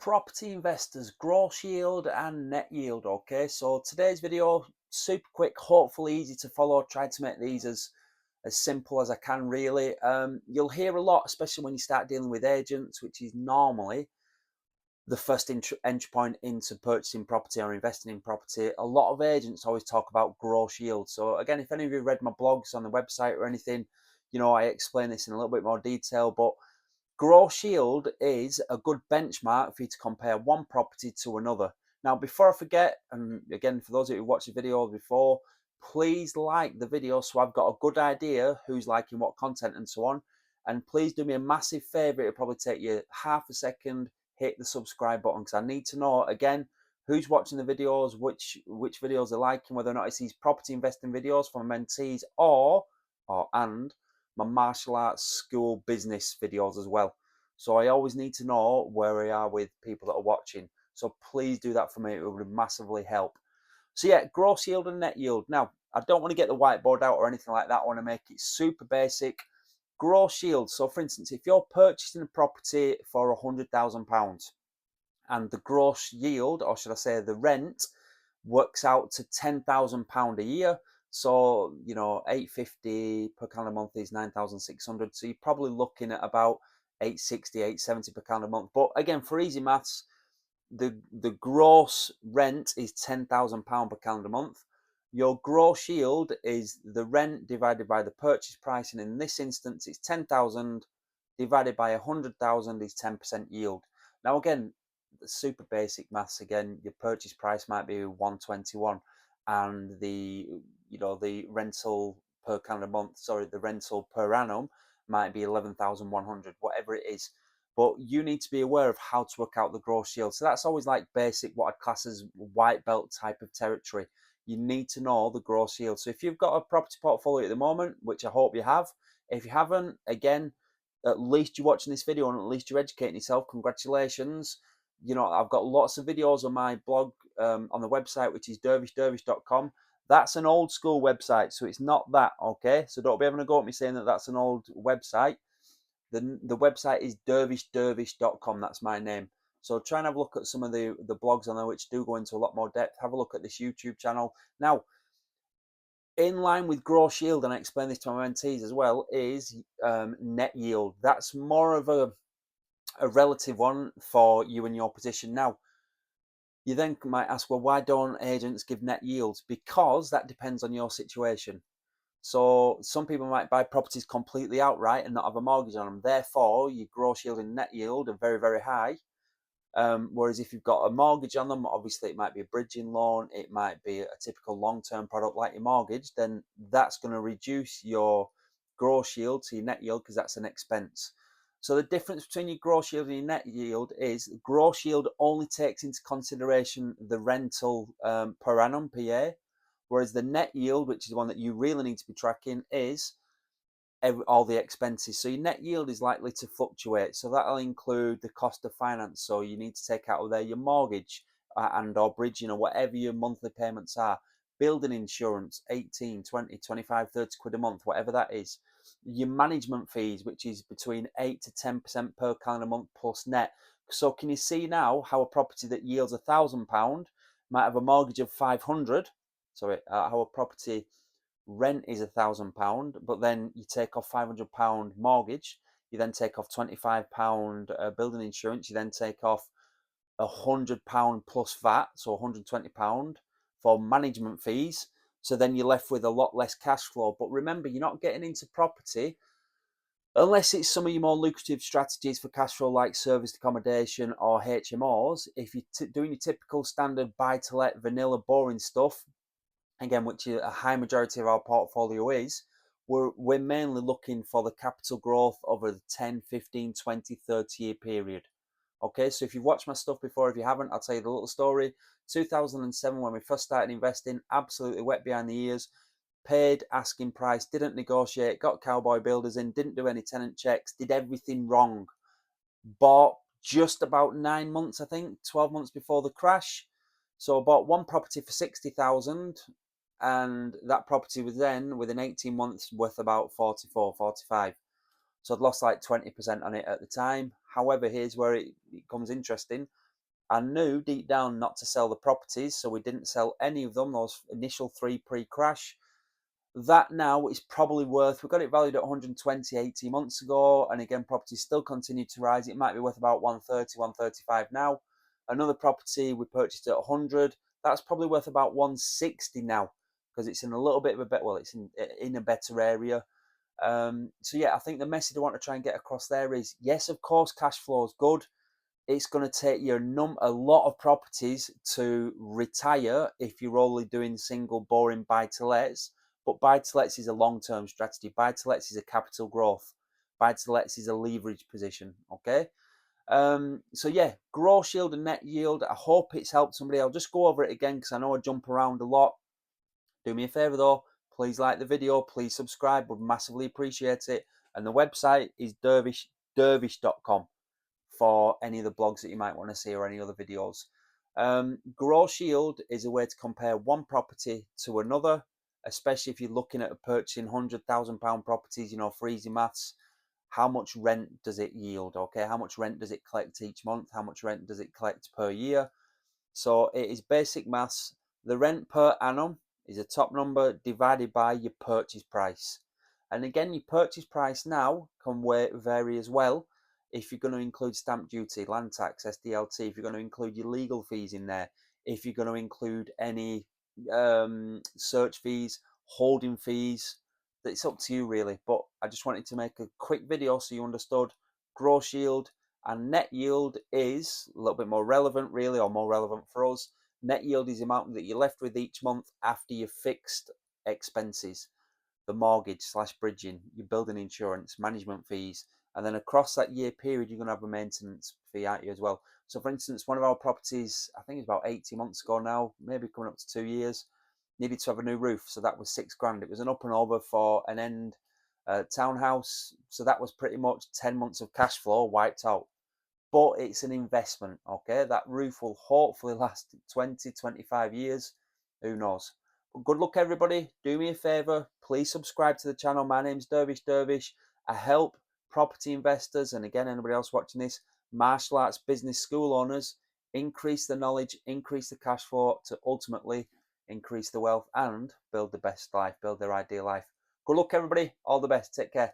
Property investors, gross yield and net yield. Okay, so today's video, super quick, hopefully easy to follow. Try to make these as simple as I can, really. You'll hear a lot, especially when you start dealing with agents, which is normally the first entry point into purchasing property or investing in property. A lot of agents always talk about gross yield. So again, if any of you read my blogs on the website or anything, I explain this in a little bit more detail. But gross yield is a good benchmark for you to compare one property to another. Now, before I forget, and again, for those of you who watched the video before, please like the video so I've got a good idea who's liking what content and so on. And please do me a massive favor. It'll probably take you half a second. Hit the subscribe button because I need to know again who's watching the videos, which videos they're liking, whether or not it's these property investing videos from mentees and my martial arts school business videos as well. So I always need to know where we are with people that are watching. So please do that for me. It would massively help. So yeah, gross yield and net yield. Now, I don't want to get the whiteboard out or anything like that. I want to make it super basic. Gross yield. So for instance, if you're purchasing a property for £100,000 and the gross yield, or should I say the rent, works out to £10,000 a year. So, 850 per calendar month is 9,600. So you're probably looking at about 860, 870 per calendar month. But again, for easy maths, the gross rent is £10,000 per calendar month. Your gross yield is the rent divided by the purchase price, and in this instance, it's 10,000 divided by 100,000 is 10% yield. Now, again, super basic maths. Again, your purchase price might be 121, and the rental per calendar month, sorry, the rental per annum might be 11,100, whatever it is. But you need to be aware of how to work out the gross yield. So that's always like basic, what I'd class as white belt type of territory. You need to know the gross yield. So if you've got a property portfolio at the moment, which I hope you have, if you haven't, again, at least you're watching this video and at least you're educating yourself. Congratulations. I've got lots of videos on my blog on the website, which is dervishdervish.com. That's an old school website, so it's not that, okay? So don't be having a go at me saying that that's an old website. The website is dervishdervish.com. That's my name. So try and have a look at some of the blogs on there, which do go into a lot more depth. Have a look at this YouTube channel. Now, in line with gross yield, and I explain this to my mentees as well, is net yield. That's more of a relative one for you and your position. Now, you then might ask, well, why don't agents give net yields? Because that depends on your situation. So some people might buy properties completely outright and not have a mortgage on them. Therefore, your gross yield and net yield are very, very high. Whereas if you've got a mortgage on them, obviously it might be a bridging loan, it might be a typical long-term product like your mortgage, then that's going to reduce your gross yield to your net yield because that's an expense. So the difference between your gross yield and your net yield is gross yield only takes into consideration the rental per annum per year, whereas the net yield, which is the one that you really need to be tracking, is all the expenses. So your net yield is likely to fluctuate. So that'll include the cost of finance. So you need to take out of there your mortgage and or bridging or whatever your monthly payments are. Building insurance, 18, 20, 25, 30 quid a month, whatever that is. Your management fees, which is between 8 to 10% per calendar month plus net. So can you see now how a property that yields £1,000 might have a mortgage of 500? Sorry, how a property rent is £1,000, but then you take off £500 mortgage, you then take off £25 building insurance, you then take off £100 plus VAT, so £120 for management fees. So then you're left with a lot less cash flow. But remember, you're not getting into property unless it's some of your more lucrative strategies for cash flow like serviced accommodation or HMOs. If you're doing your typical standard buy to let vanilla boring stuff, again, which a high majority of our portfolio is, we're mainly looking for the capital growth over the 10, 15, 20, 30-year period. Okay, so if you've watched my stuff before, if you haven't, I'll tell you the little story. 2007, when we first started investing, absolutely wet behind the ears, paid asking price, didn't negotiate, got cowboy builders in, didn't do any tenant checks, did everything wrong. Bought just about 9 months, I think, 12 months before the crash. So I bought one property for 60,000, and that property was then within 18 months worth about 44, 45. So I'd lost like 20% on it at the time. However, here's where it becomes interesting. I knew deep down not to sell the properties, so we didn't sell any of them, those initial 3 pre-crash. That now is probably worth, we got it valued at 120 18 months ago, and again, properties still continue to rise. It might be worth about 130, 135 now. Another property we purchased at 100, that's probably worth about 160 now, because it's in a little bit of a better, well, it's in a better area. So yeah, I think the message I want to try and get across there is, yes, of course, cash flow is good. It's going to take you a lot of properties to retire if you're only doing single boring buy to lets. But buy to lets is a long term strategy. Buy to lets is a capital growth. Buy to lets is a leverage position. Okay. So yeah, gross yield and net yield. I hope it's helped somebody. I'll just go over it again because I know I jump around a lot. Do me a favor though, please like the video, please subscribe, would massively appreciate it. And the website is dervish.com for any of the blogs that you might want to see or any other videos. Gross yield is a way to compare one property to another, especially if you're looking at purchasing £100,000 properties, you know, for easy maths. How much rent does it yield? Okay, how much rent does it collect each month? How much rent does it collect per year? So it is basic maths. The rent per annum is a top number divided by your purchase price. And again, your purchase price now can vary as well. If you're going to include stamp duty, land tax, SDLT, if you're going to include your legal fees in there, if you're going to include any search fees, holding fees, it's up to you really. But I just wanted to make a quick video so you understood gross yield and net yield is a little bit more relevant really, or more relevant for us. Net yield is the amount that you're left with each month after your fixed expenses, the mortgage slash bridging, your building insurance, management fees, and then across that year period, you're going to have a maintenance fee, aren't you, as well? So, for instance, one of our properties, I think it's about 18 months ago now, maybe coming up to 2 years, needed to have a new roof. So that was 6 grand. It was an up and over for an end townhouse. So that was pretty much 10 months of cash flow wiped out. But it's an investment, okay? That roof will hopefully last 20, 25 years. Who knows? But good luck, everybody. Do me a favor. Please subscribe to the channel. My name's Dervish. I help property investors, and again, anybody else watching this, martial arts business school owners, increase the knowledge, increase the cash flow to ultimately increase the wealth and build the best life, build their ideal life. Good luck, everybody. All the best. Take care.